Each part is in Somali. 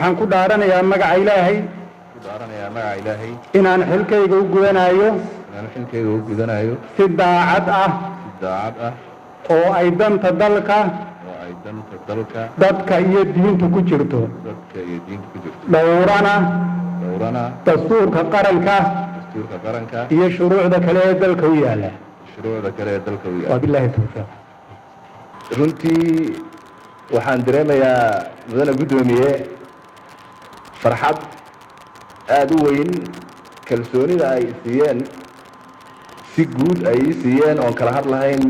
waxaan ku dhaaranayaa magaca Ilaahay inaan xilkayga u gudanayo si daacad ah oo ay danta dalka dadka iyo diinta ku jirto dhowrana dastuurka qaranka iyo shuruucda kale ee dalka u yaala wabillahi tawfiiq. runtii waxaan dareemayaa mudane gudoomiye farxad aad u weyn kalsoonida ay siiyeen si guud ay siiyeen oon kala hadlahayn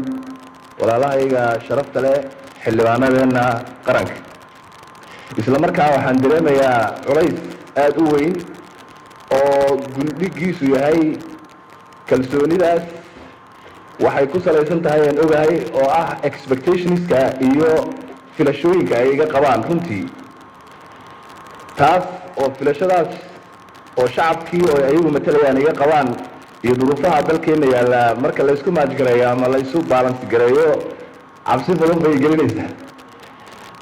walaalahayga sharafta leh xildhibaanadeena qaranka. isla markaa waxaan dareemayaa culays aad u weyn oo gundhigiisu yahay kalsoonidaas waxay ku salaysan tahay aan ogahay oo ah expectationska iyo filashooyinka ay iga qabaan runtii taas oo filashadaas oo shacabkii oo ayagu matalayaan iga qabaan iyo duruufaha dalkeena yaalla marka la isku maajgareeyo ama la isu balance gareeyo cabsi badan bay gelinaysaa.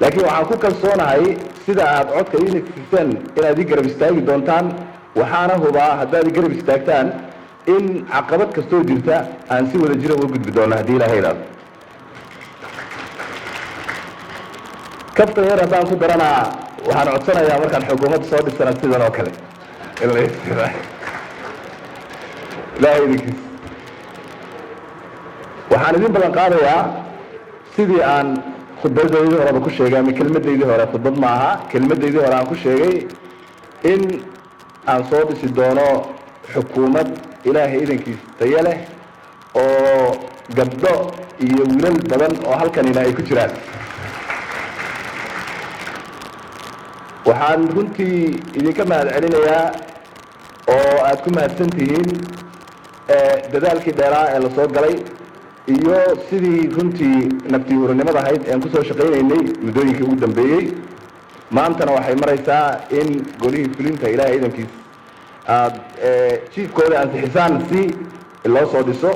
laakiin waxaan ku kalsoonahay sida aad codka ii nagsiiseen inaad ii garab istaagi doontaan waxaana hubaa haddaad ii garab istaagtaan in caqabad kastoo jirta aan si wada jira uga gudbi doono haddii ilaahay idhaahdo. kaftan yar haddaan ku daranaa waxaan codsanayaa markaan xukuumadda soo dhisana sidan oo kale in la ilaahay idinkiis waxaan idin ballan qaadayaa sidii aan khudbadaydii horeba ku sheegay ama kelmadaydii hore khudbad ma aha kelmadaydii hore aan ku sheegay in aan soo dhisi doono xukuumad ilaahay idankiis tayo leh oo gabdho iyo wiilal badan oo halkanina ay ku jiraan. waxaan runtii idinka mahad celinayaa oo aad ku mahadsan tihiin dadaalkii dheeraa ee la soo galay iyo sidii runtii naftii hurinimada ahayd aan kusoo shaqaynaynay muddooyinkii ugu dambeeyey. maantana waxay maraysaa in golihii fulinta ilaahay idankiis aad jiifkooda ansixisaan si loo soo dhiso.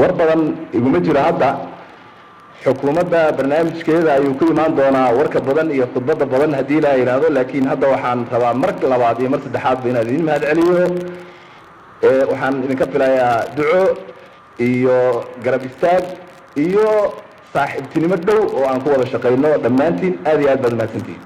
war badan iguma jiro hadda xukuumadda barnaamijkeeda ayuu ku imaan doonaa warka badan iyo khudbadda badan haddii ilaaha yidhaahdo. laakiin hadda waxaan rabaa mar labaad iyo mar saddexaadba inaan idin mahad celiyo. waxaan idinka filayaa duco iyo garab istaag iyo saaxiibtinimo dhow oo aan ku wada shaqayno dhammaantiin. aad iyo aad baad mahadsantihiin.